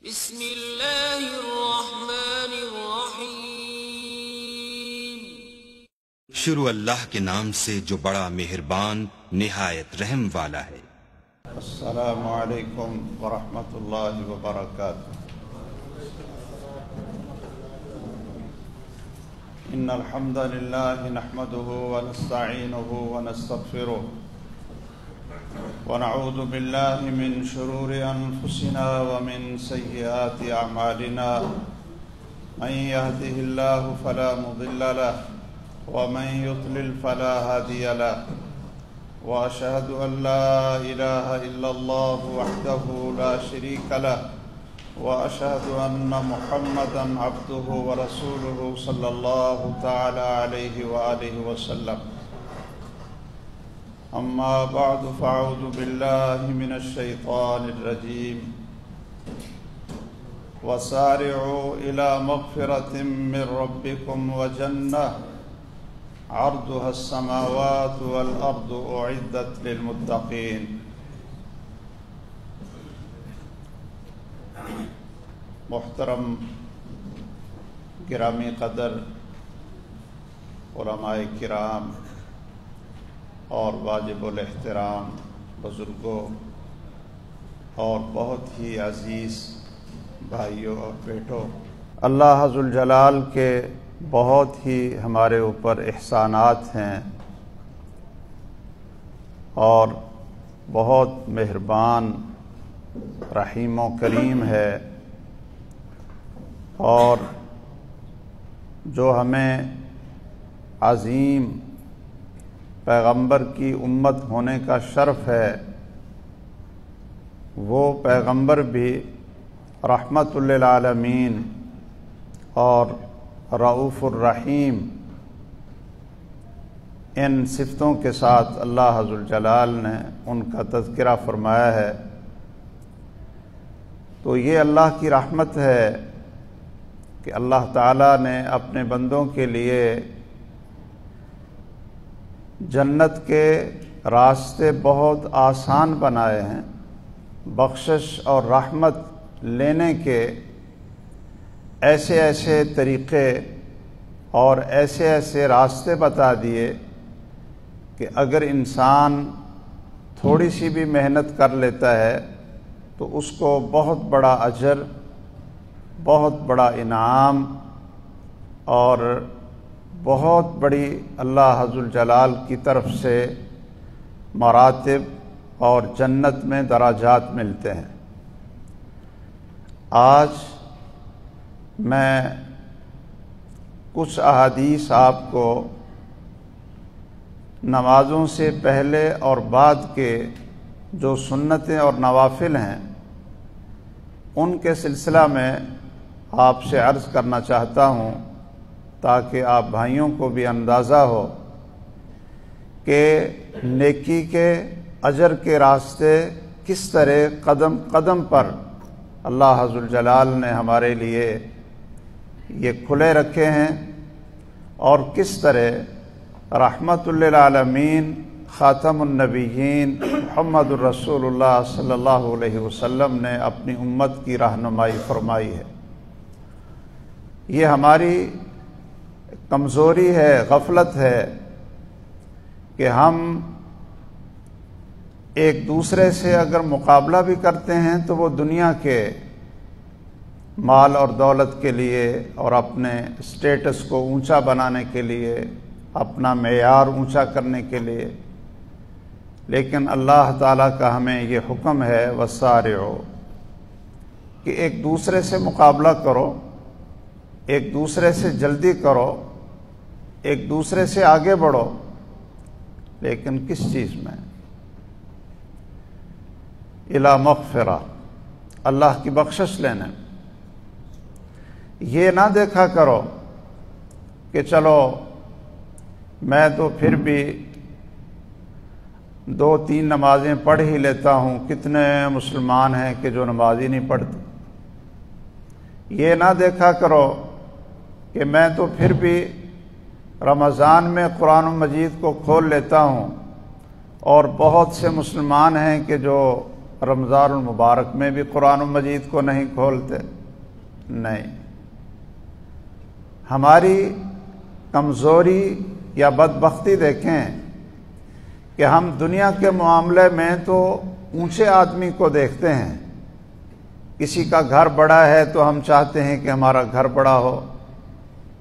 بسم اللہ الرحمن الرحیم۔ شروع اللہ کے نام سے جو بڑا مہربان نہایت رحم والا ہے۔ السلام علیکم ورحمۃ اللہ وبرکاتہ۔ ان الحمد للہ نحمده ونستعینه ونستغفره ونعوذ باللہ من شرور انفسنا ومن سیئات اعمالنا، من يهده الله فلا مضل له ومن يضلل فلا هادي له، وأشهد أن لا إله إلا الله وحده لا شريك له، وأشهد أن محمدًا عبده ورسوله صلى الله تعالى عليه وآله وسلم. أما بعد فأعوذ بالله من الشيطان الرجيم. وسارعوا إلى مغفرة من ربكم وجنة عرضها السماوات والأرض أعدت للمتقين. محترم گرامی قدر علماء کرام اور واجب الاحترام بزرگوں اور بہت ہی عزیز بھائیوں اور بیٹوں، اللہ ذوالجلال کے بہت ہی ہمارے اوپر احسانات ہیں اور بہت مہربان رحیم و کریم ہے، اور جو ہمیں عظیم پیغمبر کی امت ہونے کا شرف ہے، وہ پیغمبر بھی رحمت للعالمین اور رؤوف الرحیم ان صفتوں کے ساتھ اللہ ذوالجلال نے ان کا تذکرہ فرمایا ہے۔ تو یہ اللہ کی رحمت ہے کہ اللہ تعالیٰ نے اپنے بندوں کے لیے جنت کے راستے بہت آسان بنائے ہیں، بخشش اور رحمت لینے کے ایسے ایسے طریقے اور ایسے ایسے راستے بتا دیے کہ اگر انسان تھوڑی سی بھی محنت کر لیتا ہے تو اس کو بہت بڑا اجر، بہت بڑا انعام اور بہت بڑی اللہ ذوالجلال کی طرف سے مراتب اور جنت میں درجات ملتے ہیں۔ آج میں کچھ احادیث آپ کو نمازوں سے پہلے اور بعد کے جو سنتیں اور نوافل ہیں ان کے سلسلہ میں آپ سے عرض کرنا چاہتا ہوں، تاکہ آپ بھائیوں کو بھی اندازہ ہو کہ نیکی کے اجر کے راستے کس طرح قدم قدم پر اللہ ذوالجلال نے ہمارے لیے یہ کھلے رکھے ہیں، اور کس طرح رحمت للعالمین خاتم النبیین محمد الرسول اللہ صلی اللہ علیہ وسلم نے اپنی امت کی رہنمائی فرمائی ہے۔ یہ ہماری کمزوری ہے، غفلت ہے کہ ہم ایک دوسرے سے اگر مقابلہ بھی کرتے ہیں تو وہ دنیا کے مال اور دولت کے لیے اور اپنے اسٹیٹس کو اونچا بنانے کے لیے، اپنا معیار اونچا کرنے کے لیے، لیکن اللہ تعالیٰ کا ہمیں یہ حکم ہے وسارعوا، کہ ایک دوسرے سے مقابلہ کرو، ایک دوسرے سے جلدی کرو، ایک دوسرے سے آگے بڑھو، لیکن کس چیز میں؟ الی مغفرہ، اللہ کی بخشش لینے۔ یہ نہ دیکھا کرو کہ چلو میں تو پھر بھی 2-3 نمازیں پڑھ ہی لیتا ہوں، کتنے مسلمان ہیں کہ جو نماز ہی نہیں پڑھتے۔ یہ نہ دیکھا کرو کہ میں تو پھر بھی رمضان میں قرآن مجید کو کھول لیتا ہوں، اور بہت سے مسلمان ہیں کہ جو رمضان المبارک میں بھی قرآن مجید کو نہیں کھولتے؟ نہیں۔ ہماری کمزوری یا بدبختی دیکھیں کہ ہم دنیا کے معاملے میں تو اونچے آدمی کو دیکھتے ہیں، کسی کا گھر بڑا ہے تو ہم چاہتے ہیں کہ ہمارا گھر بڑا ہو،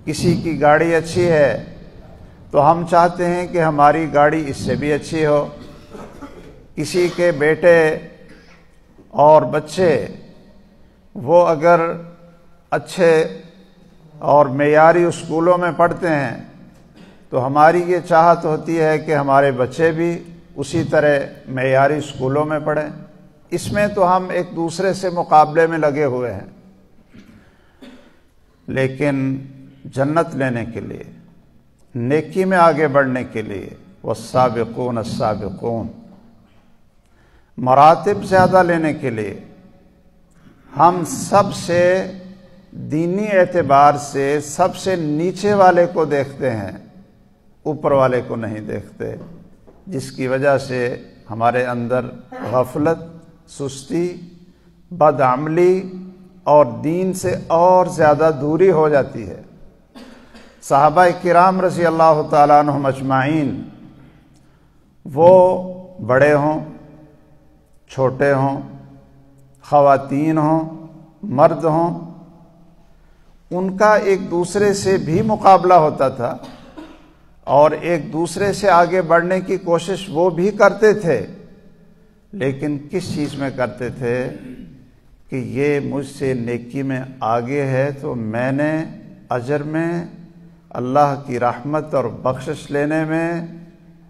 کسی کی گاڑی اچھی ہے تو ہم چاہتے ہیں کہ ہماری گاڑی اس سے بھی اچھی ہو، کسی کے بیٹے اور بچے وہ اگر اچھے اور معیاری اسکولوں میں پڑھتے ہیں تو ہماری یہ چاہت ہوتی ہے کہ ہمارے بچے بھی اسی طرح معیاری اسکولوں میں پڑھیں۔ اس میں تو ہم ایک دوسرے سے مقابلے میں لگے ہوئے ہیں، لیکن جنت لینے کے لیے، نیکی میں آگے بڑھنے کے لیے والسابقون السابقون، مراتب زیادہ لینے کے لیے ہم سب سے دینی اعتبار سے سب سے نیچے والے کو دیکھتے ہیں، اوپر والے کو نہیں دیکھتے، جس کی وجہ سے ہمارے اندر غفلت، سستی، بدعملی اور دین سے اور زیادہ دوری ہو جاتی ہے۔ صحابہ کرام رضی اللہ تعالیٰ عنہم اجمعین، وہ بڑے ہوں، چھوٹے ہوں، خواتین ہوں، مرد ہوں، ان کا ایک دوسرے سے بھی مقابلہ ہوتا تھا اور ایک دوسرے سے آگے بڑھنے کی کوشش وہ بھی کرتے تھے، لیکن کس چیز میں کرتے تھے کہ یہ مجھ سے نیکی میں آگے ہے تو میں نے اجر میں، اللہ کی رحمت اور بخشش لینے میں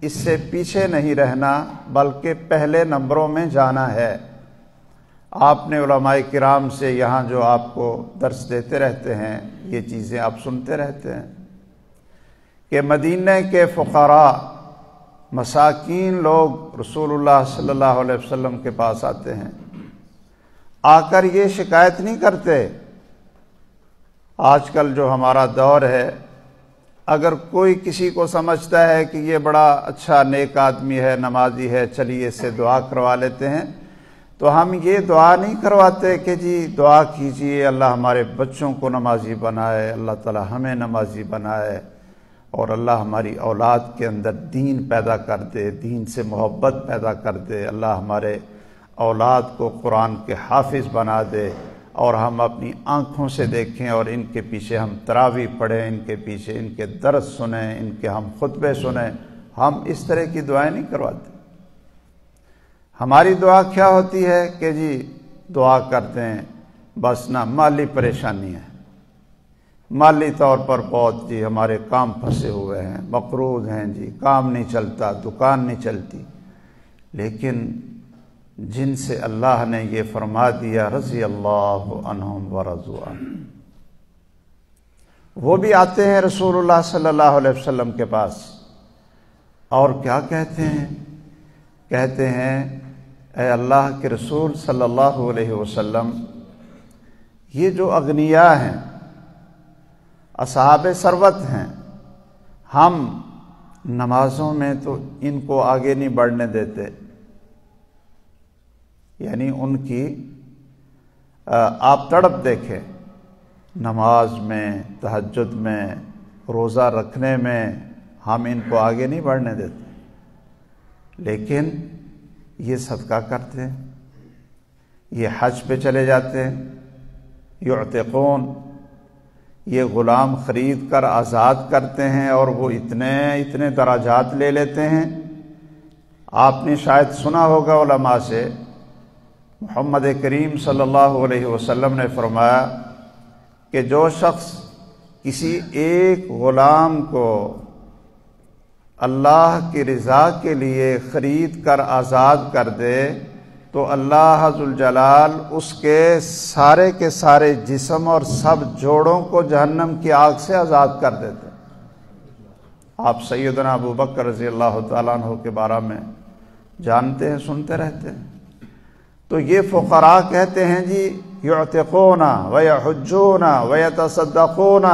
اس سے پیچھے نہیں رہنا بلکہ پہلے نمبروں میں جانا ہے۔ آپ نے علماء کرام سے یہاں جو آپ کو درس دیتے رہتے ہیں، یہ چیزیں آپ سنتے رہتے ہیں کہ مدینہ کے فقراء، مساکین لوگ رسول اللہ صلی اللہ علیہ وسلم کے پاس آتے ہیں، آ کر یہ شکایت نہیں کرتے۔ آج کل جو ہمارا دور ہے، اگر کوئی کسی کو سمجھتا ہے کہ یہ بڑا اچھا نیک آدمی ہے، نمازی ہے، چلیے اس سے دعا کروا لیتے ہیں، تو ہم یہ دعا نہیں کرواتے کہ جی دعا کیجئے اللہ ہمارے بچوں کو نمازی بنائے، اللہ تعالی ہمیں نمازی بنائے، اور اللہ ہماری اولاد کے اندر دین پیدا کر دے، دین سے محبت پیدا کر دے، اللہ ہمارے اولاد کو قرآن کے حافظ بنا دے، اور ہم اپنی آنکھوں سے دیکھیں اور ان کے پیچھے ہم تراویح پڑھیں، ان کے پیچھے ان کے درس سنیں، ان کے ہم خطبے سنیں۔ ہم اس طرح کی دعائیں نہیں کرواتے۔ ہماری دعا کیا ہوتی ہے کہ جی دعا کرتے ہیں بس نا مالی پریشانی ہے، مالی طور پر بہت جی ہمارے کام پھنسے ہوئے ہیں، مقروض ہیں جی، کام نہیں چلتا، دکان نہیں چلتی۔ لیکن جن سے اللہ نے یہ فرما دیا رضی اللہ عنہم ورضوا عنہ، وہ بھی آتے ہیں رسول اللہ صلی اللہ علیہ وسلم کے پاس اور کیا کہتے ہیں؟ کہتے ہیں اے اللہ کے رسول صلی اللہ علیہ وسلم، یہ جو اغنیاء ہیں، اصحاب ثروت ہیں، ہم نمازوں میں تو ان کو آگے نہیں بڑھنے دیتے، یعنی ان کی آپ تڑپ دیکھیں، نماز میں، تہجد میں، روزہ رکھنے میں ہم ان کو آگے نہیں بڑھنے دیتے، لیکن یہ صدقہ کرتے ہیں، یہ حج پہ چلے جاتے ہیں، یعتقون، یہ غلام خرید کر آزاد کرتے ہیں اور وہ اتنے درجات لے لیتے ہیں۔ آپ نے شاید سنا ہوگا علماء سے، محمد کریم صلی اللہ علیہ وسلم نے فرمایا کہ جو شخص کسی ایک غلام کو اللہ کی رضا کے لیے خرید کر آزاد کر دے تو اللہ ذوالجلال اس کے سارے جسم اور سب جوڑوں کو جہنم کی آگ سے آزاد کر دیتے۔ آپ سیدنا ابو بکر رضی اللہ تعالیٰ عنہ کے بارے میں جانتے ہیں، سنتے رہتے ہیں۔ تو یہ فقراء کہتے ہیں جی یعتقون ویحجون ویتصدقون،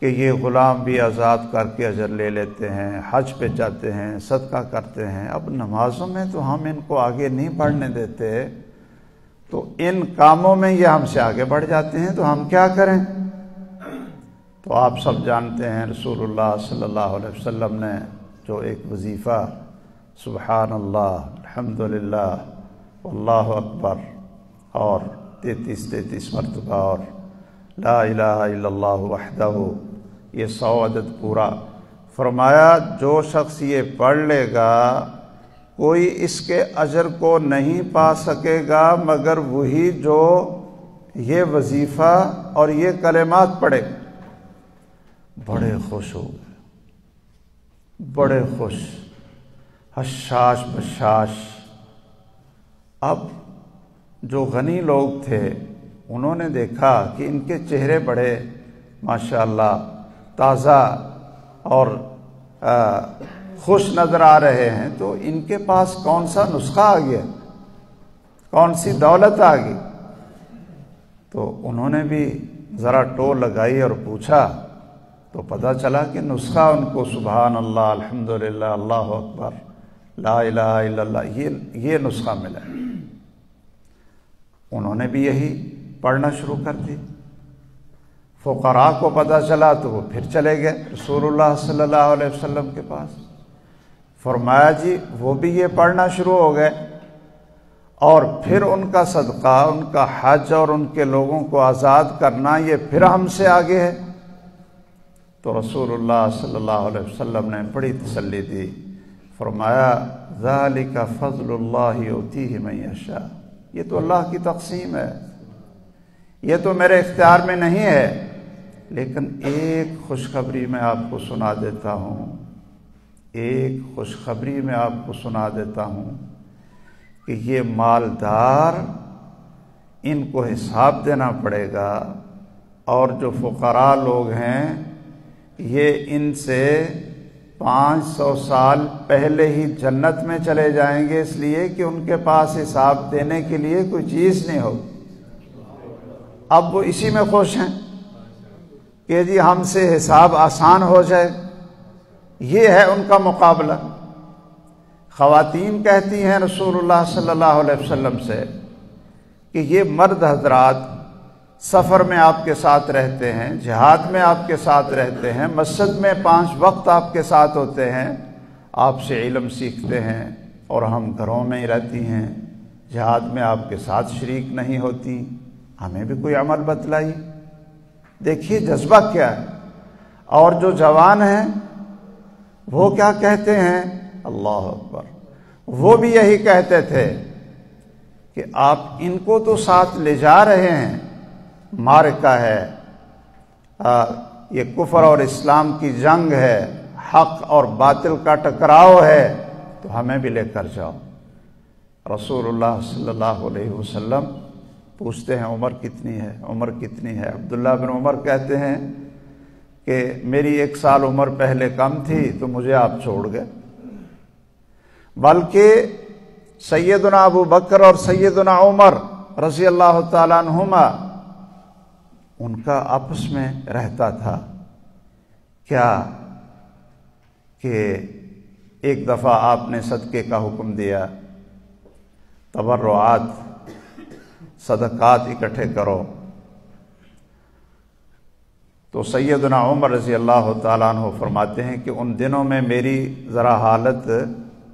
کہ یہ غلام بھی آزاد کر کے اجر لے لیتے ہیں، حج پہ جاتے ہیں، صدقہ کرتے ہیں، اب نمازوں میں تو ہم ان کو آگے نہیں بڑھنے دیتے، تو ان کاموں میں یہ ہم سے آگے بڑھ جاتے ہیں، تو ہم کیا کریں؟ تو آپ سب جانتے ہیں رسول اللہ صلی اللہ علیہ وسلم نے جو ایک وظیفہ سبحان اللہ الحمدللہ واللہ اکبر اور 33 مرتبہ اور لا الہ الا اللہ وحدہ، یہ 100 عدد پورا فرمایا، جو شخص یہ پڑھ لے گا کوئی اس کے اجر کو نہیں پا سکے گا مگر وہی جو یہ وظیفہ اور یہ کلمات پڑھے۔ بڑے خوش ہو گئے، بڑے خوش، حشاش بشاش۔ اب جو غنی لوگ تھے انہوں نے دیکھا کہ ان کے چہرے بڑے ماشاءاللہ تازہ اور خوش نظر آ رہے ہیں، تو ان کے پاس کون سا نسخہ آ گیا، کون سی دولت آ گئی؟ تو انہوں نے بھی ذرا ٹو لگائی اور پوچھا، تو پتہ چلا کہ نسخہ ان کو سبحان اللہ الحمدللہ اللہ اکبر لا الہ الا اللہ یہ نسخہ ملا۔ انہوں نے بھی یہی پڑھنا شروع کر دی۔ فقراء کو پتہ چلا تو وہ پھر چلے گئے رسول اللہ صلی اللہ علیہ وسلم کے پاس، فرمایا جی وہ بھی یہ پڑھنا شروع ہو گئے، اور پھر ان کا صدقہ، ان کا حج اور ان کے لوگوں کو آزاد کرنا یہ پھر ہم سے آگے ہے۔ تو رسول اللہ صلی اللہ علیہ وسلم نے بڑی تسلی دی، فرمایا ذالک فضل اللہ یؤتیہ من یشاء، یہ تو اللہ کی تقسیم ہے، یہ تو میرے اختیار میں نہیں ہے، لیکن ایک خوشخبری میں آپ کو سنا دیتا ہوں، ایک خوشخبری میں آپ کو سنا دیتا ہوں کہ یہ مالدار ان کو حساب دینا پڑے گا، اور جو فقراء لوگ ہیں یہ ان سے 500 سال پہلے ہی جنت میں چلے جائیں گے، اس لیے کہ ان کے پاس حساب دینے کے لیے کوئی چیز نہیں ہوگی۔ اب وہ اسی میں خوش ہیں کہ جی ہم سے حساب آسان ہو جائے، یہ ہے ان کا مقابلہ۔ خواتین کہتی ہیں رسول اللہ صلی اللہ علیہ وسلم سے کہ یہ مرد حضرات سفر میں آپ کے ساتھ رہتے ہیں، جہاد میں آپ کے ساتھ رہتے ہیں، مسجد میں 5 وقت آپ کے ساتھ ہوتے ہیں، آپ سے علم سیکھتے ہیں، اور ہم گھروں میں ہی رہتی ہیں، جہاد میں آپ کے ساتھ شریک نہیں ہوتی، ہمیں بھی کوئی عمل بتلائی۔ دیکھیے جذبہ کیا ہے۔ اور جو جوان ہیں وہ کیا کہتے ہیں؟ اللہ اکبر، وہ بھی یہی کہتے تھے کہ آپ ان کو تو ساتھ لے جا رہے ہیں، معرکہ ہے، یہ کفر اور اسلام کی جنگ ہے، حق اور باطل کا ٹکراؤ ہے، تو ہمیں بھی لے کر جاؤ۔ رسول اللہ صلی اللہ علیہ وسلم پوچھتے ہیں عمر کتنی ہے، عمر کتنی ہے؟ عبداللہ بن عمر کہتے ہیں کہ میری 1 سال عمر پہلے کم تھی تو مجھے آپ چھوڑ گئے، بلکہ سیدنا ابو بکر اور سیدنا عمر رضی اللہ تعالیٰ عنہما ان کا آپس میں رہتا تھا کیا کہ ایک دفعہ آپ نے صدقے کا حکم دیا، تبرعات صدقات اکٹھے کرو، تو سیدنا عمر رضی اللہ تعالیٰ عنہ فرماتے ہیں کہ ان دنوں میں میری ذرا حالت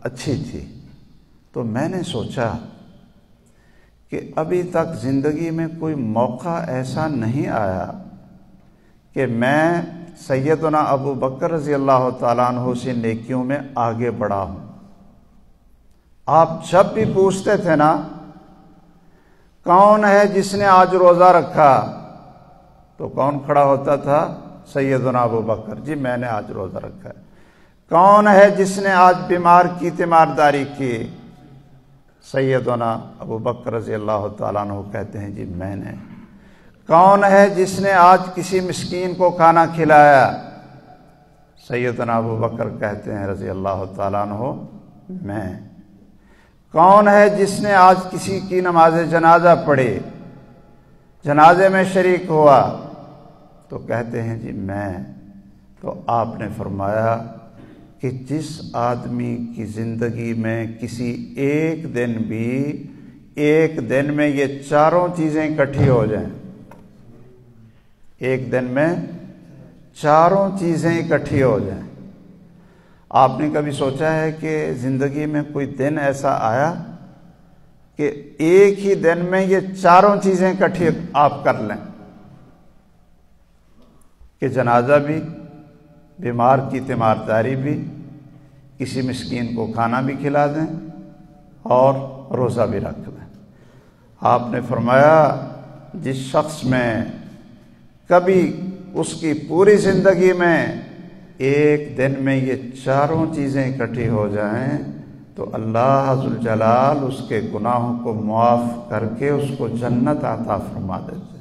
اچھی تھی، تو میں نے سوچا کہ ابھی تک زندگی میں کوئی موقع ایسا نہیں آیا کہ میں سیدنا ابو بکر رضی اللہ تعالیٰ عنہ سے نیکیوں میں آگے بڑھا ہوں۔ آپ جب بھی پوچھتے تھے نا کون ہے جس نے آج روزہ رکھا، تو کون کھڑا ہوتا تھا؟ سیدنا ابو بکر، جی میں نے آج روزہ رکھا ہے۔ کون ہے جس نے آج بیمار کی تیمارداری کی؟ سیدنا ابو بکر رضی اللہ تعالیٰ عنہ کہتے ہیں جی میں نے۔ کون ہے جس نے آج کسی مسکین کو کھانا کھلایا؟ سیدنا ابو بکر کہتے ہیں رضی اللہ تعالیٰ عنہ میں۔ کون ہے جس نے آج کسی کی نماز جنازہ پڑھی، جنازے میں شریک ہوا؟ تو کہتے ہیں جی میں۔ تو آپ نے فرمایا کہ جس آدمی کی زندگی میں کسی ایک دن میں یہ چاروں چیزیں اکٹھی ہو جائیں، ایک دن میں چاروں چیزیں اکٹھی ہو جائیں۔ آپ نے کبھی سوچا ہے کہ زندگی میں کوئی دن ایسا آیا کہ ایک ہی دن میں یہ چاروں چیزیں اکٹھی آپ کر لیں کہ جنازہ بھی، بیمار کی تیمارداری بھی، کسی مسکین کو کھانا بھی کھلا دیں اور روزہ بھی رکھ دیں؟ آپ نے فرمایا جس شخص میں کبھی اس کی پوری زندگی میں ایک دن میں یہ چاروں چیزیں اکٹھی ہو جائیں تو اللہ ذوالجلال اس کے گناہوں کو معاف کر کے اس کو جنت عطا فرما دیتے۔